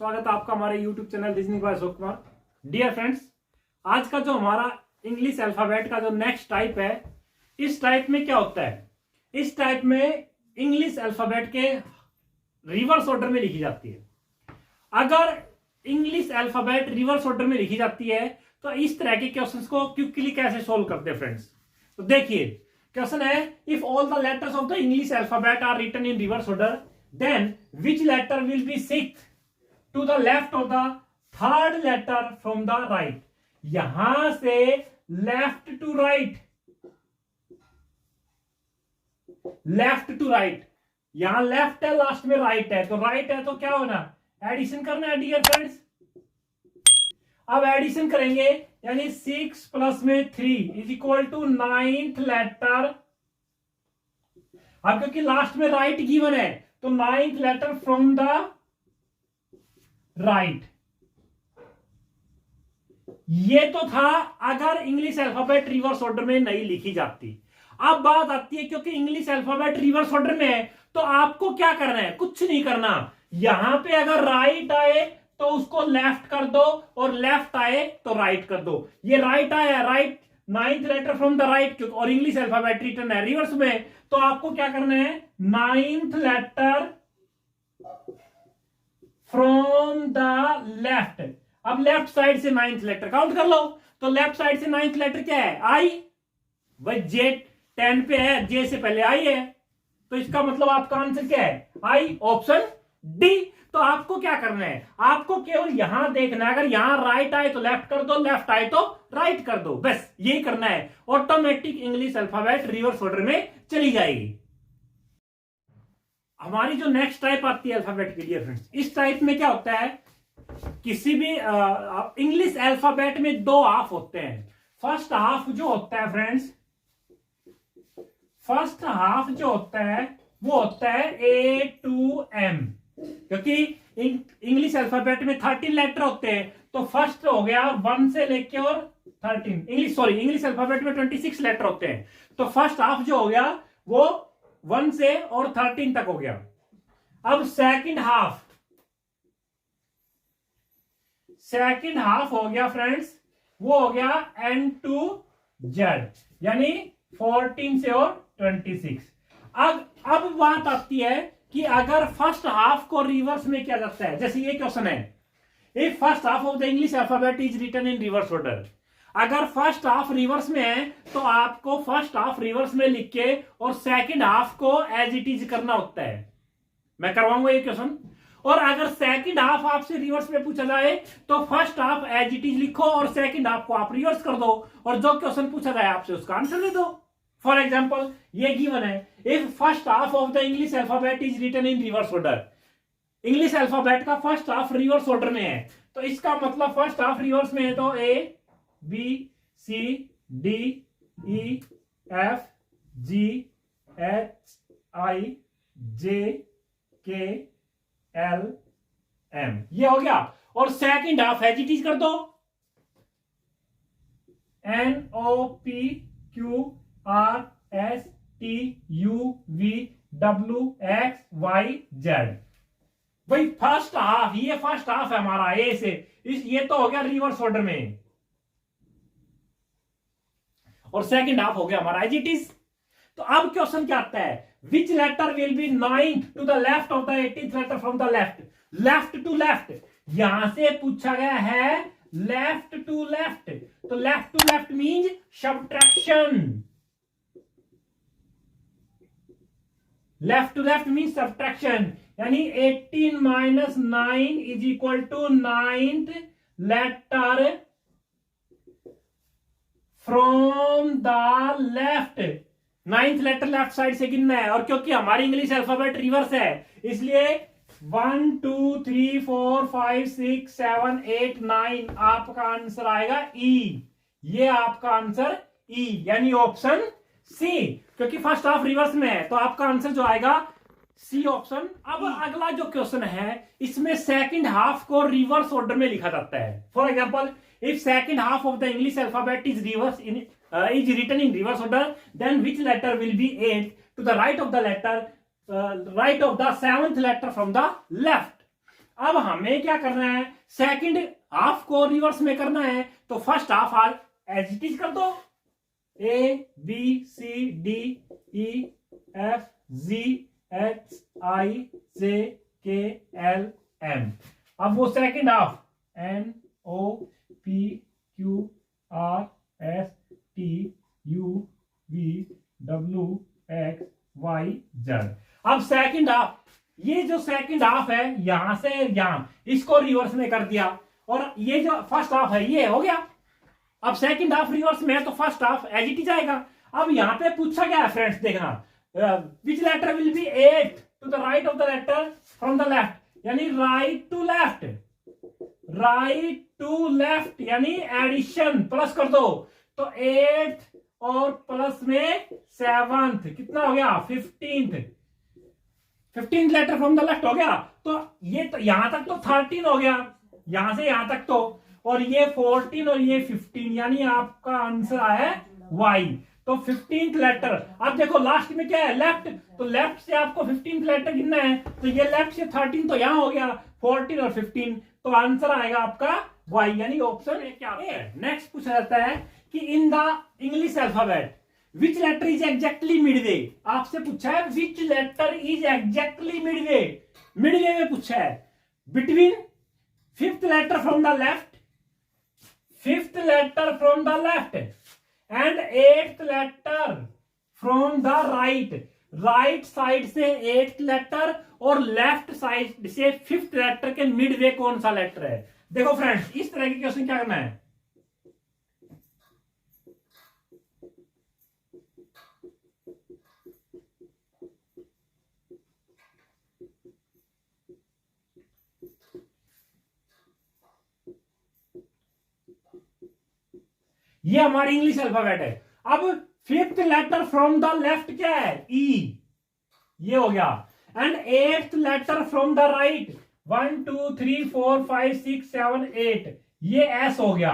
स्वागत है आपका हमारे YouTube channel reasoning by Ashok Kumar. Dear friends, आज का जो हमारा इंग्लिश अल्फाबेट का जो नेक्स्ट टाइप है, इस टाइप में क्या होता है? इस टाइप में इंग्लिश अल्फाबेट के रिवर्स ऑर्डर में लिखी जाती है। अगर इंग्लिश अल्फाबेट रिवर्स ऑर्डर में लिखी जाती है तो इस तरह के क्वेश्चंस को क्विकली कैसे सोल्व करते हैं फ्रेंड्स? तो देखिए, क्वेश्चन है, if all the letters of the English alphabet are written in reverse order, then which letter will be sixth to the left of the third letter from the right? यहां से left to right, left to right, यहां left है, last में right है, तो right है तो क्या होना? एडिशन करना है डियर फ्रेंड्स। अब एडिशन करेंगे यानी 6 प्लस में 3 is equal to 9th letter. अब क्योंकि लास्ट में राइट गिवन है तो 9th letter from the right. ये तो था अगर इंग्लिश अल्फाबेट रिवर्स ऑर्डर में नहीं लिखी जाती। अब बात आती है, क्योंकि इंग्लिश अल्फाबेट रिवर्स ऑर्डर में है तो आपको क्या करना है? कुछ नहीं करना। यहां पे अगर राइट आए तो उसको लेफ्ट कर दो और लेफ्ट आए तो राइट कर दो। ये राइट आया, right 9th letter from the right, और इंग्लिश अल्फाबेट रिटर्न है रिवर्स में, तो आपको क्या करना है? 9th letter from the left. अब लेफ्ट साइड से 9th लेटर काउंट कर लो, तो लेफ्ट साइड से 9th लेटर क्या है? आई। भाई जे 10 पे है, जे से पहले आई है, तो इसका मतलब आपका आंसर क्या है? आई, ऑप्शन डी। तो आपको क्या करना है? आपको केवल यहां देखना है, अगर यहां राइट आए तो लेफ्ट कर दो, लेफ्ट आए तो राइट कर दो, बस यही करना है। Automatic English alphabet reverse order में चली जाएगी। हमारी जो नेक्स्ट टाइप आती है अल्फाबेट के लिए फ्रेंड्स, इस टाइप में क्या होता है? किसी भी इंग्लिश अल्फाबेट में दो हाफ होते हैं। फर्स्ट हाफ जो होता है फ्रेंड्स, फर्स्ट हाफ जो होता है वो होता है A to M, क्योंकि इंग्लिश अल्फाबेट में 13 लेटर होते हैं, तो फर्स्ट हो गया 1 से लेके और 13। इंग्लिश अल्फाबेट में 26 लेटर होते हैं, तो फर्स्ट हाफ जो हो गया वो 1 से और 13 तक हो गया। अब सेकंड हाफ हो गया फ्रेंड्स, वो हो गया N to Z, यानी 14 से और 26। अब बात आती है कि अगर फर्स्ट हाफ को रिवर्स में किया जाता है, जैसे ये क्वेश्चन है, if first half of the English alphabet is written in reverse order. अगर फर्स्ट हाफ रिवर्स में है तो आपको फर्स्ट हाफ रिवर्स में लिख के और सेकंड हाफ को एज इट इज करना होता है। मैं करवाऊंगा ये क्वेश्चन। और अगर सेकंड हाफ आपसे रिवर्स में पूछा जाए तो first half as it is लिखो और सेकंड हाफ को आप रिवर्स कर दो, और जो क्वेश्चन पूछा जाए आपसे उसका आंसर दे दो। फॉर एग्जाम्पल ये गिवन है, if first half of the English alphabet is written in reverse order. English alphabet का फर्स्ट हाफ रिवर्स ऑर्डर में है, तो इसका मतलब फर्स्ट हाफ रिवर्स में है, तो A B C D E F G H I J K L M, ये हो गया। और second half as it is कर दो, N O P Q R S T U V W X Y Z। भाई first half, ये first half है हमारा ए से, ये तो हो गया रिवर्स ऑर्डर में, और सेकंड हाफ हो गया हमारा एज इट इज। तो अब क्वेश्चन क्या आता है? Which letter will be 9th to the left of the 18th letter from the left. Left to left, यहां से पूछा गया है लेफ्ट टू लेफ्ट, तो left to left means subtraction. Left to left means subtraction, यानी 18 माइनस 9 is equal to 9th letter from the left. 9th letter left side से गिनना है, और क्योंकि हमारी इंग्लिश अल्फाबेट रिवर्स है इसलिए 1 2 3 4 5 6 7 8 9 आपका आंसर आएगा E। ये आपका आंसर E, यानी ऑप्शन सी, क्योंकि फर्स्ट हाफ रिवर्स में है, तो आपका आंसर जो आएगा सी, ऑप्शन। अब अगला जो क्वेश्चन है, इसमें सेकंड हाफ को रिवर्स ऑर्डर में लिखा जाता है। For example, if second half of the English alphabet is written in reverse order, then which letter will be 8 to the right of the letter right of the 7th letter from the left? अब हमें क्या करना है, second half को reverse में करना है, तो फर्स्ट हाफ आज एज इट इज कर दो, A B C D E F G H I J K L M. अब वो second half N O P Q R S T U V W X Y Z. अब second half, ये जो second half है यहां से यहां, इसको रिवर्स में कर दिया, और ये जो फर्स्ट हाफ है ये हो गया। अब सेकंड हाफ रिवर्स में है तो first half as it is आएगा। अब यहां पे पूछा गया है फ्रेंड्स, देखना which letter will be 8 to the right of the letter from the left, यानी right to left, right to left यानी एडिशन, प्लस कर दो, तो 8 और प्लस में 7th कितना हो गया 15th letter from the left हो गया। तो ये तो यहां तक तो 13 हो गया, यहां से यहां तक तो, और ये 14 और ये 15, यानी आपका आंसर आया वाई। तो 15th लेटर, अब देखो लास्ट में क्या है लेफ्ट, तो लेफ्ट से आपको 15th लेटर गिनना है, तो ये लेफ्ट से 13 तो यहां हो गया, 14 और 15, तो आंसर आएगा आपका वाई, यानी ऑप्शन ए क्या है। नेक्स्ट पूछा जाता है कि in the English alphabet which letter is exactly midway. आपसे पूछा है which letter is exactly midway, midway में पूछा है between 5th letter from the left, 5th letter from the left and 8th letter from the right, right side से 8th letter और left side से 5th letter के Midway कौन सा letter है। देखो फ्रेंड्स, इस तरह के क्वेश्चन क्या करना है, ये हमारी इंग्लिश अल्फाबेट है। अब 5th letter from the left क्या है ई, ये हो गया, and 8th letter from the right 1 2 3 4 5 6 7 8, ये एस हो गया।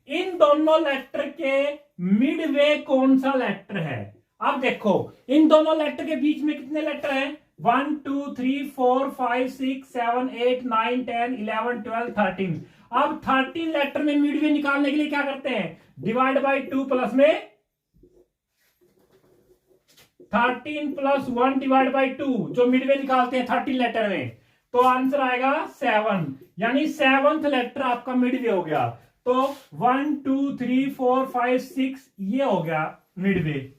इन दोनों लेटर के मिडवे कौन सा लेटर है। अब देखो इन दोनों लेटर के बीच में कितने लेटर हैं, 1 2 3 4 5 6 7 8 9 10 11 12 13। अब 13 लेटर में मिडवे निकालने के लिए क्या करते हैं, डिवाइड बाई 2 प्लस में 13 प्लस 1 डिवाइड बाई 2, जो मिडवे निकालते हैं 13 लेटर में, तो आंसर आएगा 7, यानी 7th लेटर आपका मिडवे हो गया। तो 1 2 3 4 5 6 ये हो गया मिडवे,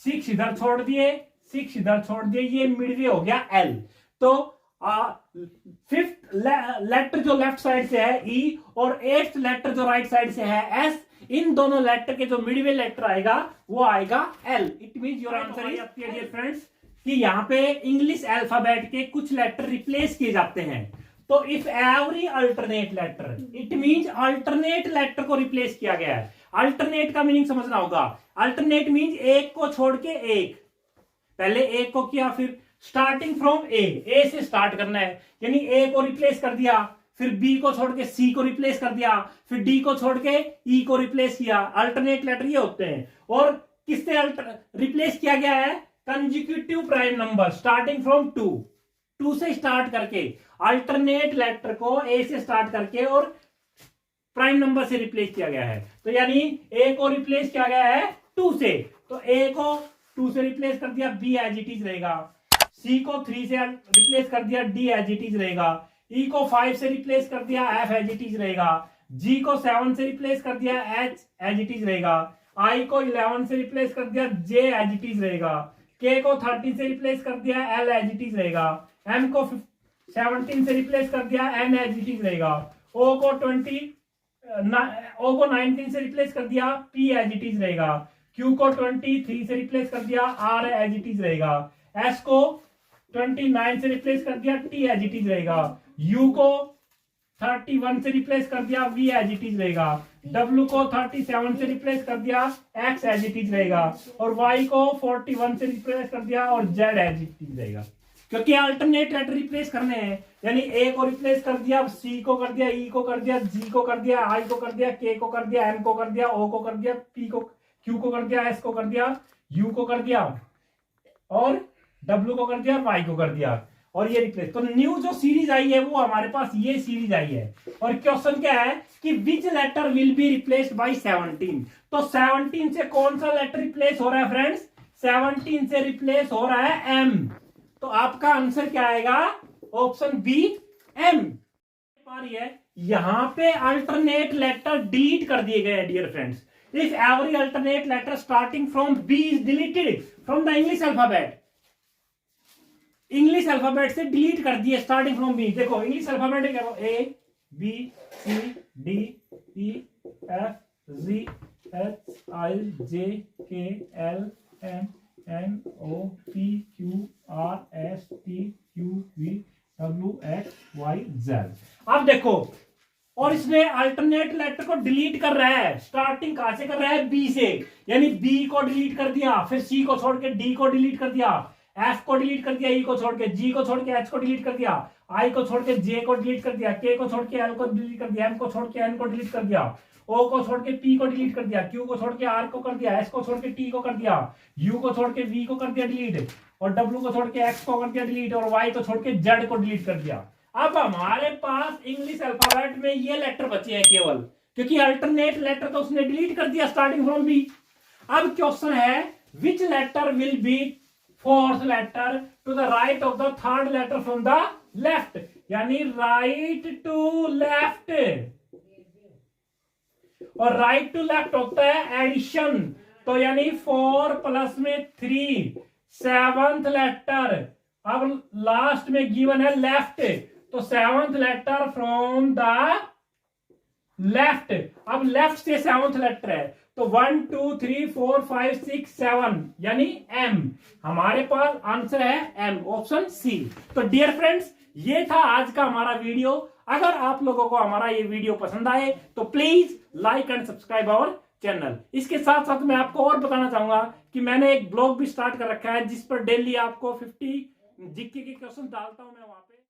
6 इधर छोड़ दिए, 6 इधर छोड़ दिए, ये मिडवे हो गया एल। तो 5th लेटर जो लेफ्ट साइड से है ई, और 8th लेटर जो राइट साइड से है एस, इन दोनों लेटर के जो मिडवे लेटर आएगा वो आएगा L. It means your answer is dear friends कि यहाँ पे इंग्लिश अल्फाबेट के कुछ लेटर रिप्लेस किए जाते हैं। तो if every alternate letter, it means alternate letter को रिप्लेस किया गया है। अल्टरनेट का मीनिंग समझना होगा, अल्टरनेट मींस एक को छोड़ के एक, पहले एक को किया, फिर स्टार्टिंग फ्रॉम ए से स्टार्ट करना है, यानी ए को रिप्लेस कर दिया, फिर बी को छोड़ के सी को रिप्लेस कर दिया, फिर डी को छोड़ के ई को रिप्लेस किया। अल्टरनेट लेटर ये होते हैं। और किससे रिप्लेस किया गया है, consecutive prime number starting from 2 से स्टार्ट करके, अल्टरनेट लेटर को ए से स्टार्ट करके और प्राइम नंबर से रिप्लेस किया गया है। तो यानी ए को रिप्लेस किया गया है 2 से, तो ए को 2 से रिप्लेस कर दिया, बी एज इट इज रहेगा, सी को 3 से रिप्लेस कर दिया, डी एज इट इज रहेगा, ई को 5 से रिप्लेस कर दिया, एफ एज इट इज रहेगा, जी को 7 से रिप्लेस कर दिया, एच एज इट इज रहेगा, आई को 11 से रिप्लेस कर दिया, जे एज इट इज रहेगा, के को 13 से रिप्लेस कर दिया, एल एज इट इज रहेगा, एम को 17 से रिप्लेस कर दिया, एन एज इट इज रहेगा, ओ को 19 से रिप्लेस कर दिया, पी एज इट इज रहेगा, क्यू को 23 से रिप्लेस कर दिया, आर एज इट इज रहेगा, एस को 29 से रिप्लेस कर दिया, टी एज इट इज रहेगा, यू को 31 से रिप्लेस कर दिया, वी एज इट इज रहेगा, डब्ल्यू को 37 से रिप्लेस कर दिया, एक्स एज इट इज रहेगा, और वाई को 41 से रिप्लेस कर दिया, और जेड एज इट इज रहेगा। क्योंकि अल्टरनेट लेटर रिप्लेस करने हैं, यानी ए को रिप्लेस कर दिया, सी को कर दिया, ई को कर दिया, जी को कर दिया, आई को कर दिया, के को कर दिया, एम को कर दिया, ओ को कर दिया, पी को, क्यू को कर दिया, एस को कर दिया, यू को कर दिया, और डब्ल्यू को कर दिया, वाई को कर दिया। और ये रिप्लेस। तो न्यू जो सीरीज आई है वो हमारे पास ये सीरीज आई है। और क्वेश्चन क्या है कि which letter will be replaced by 17। तो 17 से कौन सा लेटर रिप्लेस हो रहा है फ्रेंड्स? 17 से रिप्लेस हो रहा है एम। तो आपका आंसर क्या आएगा? Option B M. यहां पे अल्टरनेट लेटर डिलीट कर दिए गए dear friends. If every alternate letter starting from B is deleted from the English alphabet, English alphabet से डिलीट कर दिए स्टार्टिंग फ्रॉम बी। देखो इंग्लिश अल्फाबेट क्या, A B C D E F G H I J K L M N O P Q R S T U V W X Y Z. अब देखो, और इसने alternate letter को delete कर रहा है। Starting कहां से कर रहा है? बी से, यानी बी को डिलीट कर दिया, फिर सी को छोड़ के डी को डिलीट कर दिया, एफ को डिलीट कर दिया, ई को छोड़ के, जी को छोड़ के एच को डिलीट कर दिया, आई को छोड़ के जे को डिलीट कर दिया, के को छोड़ के एल को डिलीट कर दिया, एम को छोड़ के एन को डिलीट कर दिया, ओ को छोड़ के पी को डिलीट कर दिया, क्यू को छोड़ के आर को कर दिया, एस को छोड़ के टी को कर दिया, यू को छोड़ के वी को कर दिया डिलीट, और डब्ल्यू को छोड़ के एक्स को कर दिया डिलीट, और वाई को छोड़ के जेड को डिलीट कर दिया। अब हमारे पास इंग्लिश अल्फाबेट में ये लेटर बचे हैं केवल, क्योंकि अल्टरनेट लेटर तो उसने डिलीट कर दिया स्टार्टिंग फ्रॉम बी। अब क्वेश्चन है which letter will be fourth letter to the right of the third letter from the left, यानी राइट टू लेफ्ट। और राइट टू लेफ्ट होता है एडिशन, तो यानी 4 प्लस में 3, 7th लेटर। अब लास्ट में गिवन है लेफ्ट, तो 7th letter from the left. अब लेफ्ट से 7th लेटर है, तो 1 2 3 4 5 6 7, यानी एम। हमारे पास आंसर है एम, ऑप्शन सी। तो डियर फ्रेंड्स, ये था आज का हमारा वीडियो। अगर आप लोगों को हमारा ये वीडियो पसंद आए तो please like and subscribe our channel. इसके साथ साथ मैं आपको और बताना चाहूंगा कि मैंने एक ब्लॉग भी स्टार्ट कर रखा है जिस पर डेली आपको 50 जीके के क्वेश्चन डालता हूं मैं वहां पे।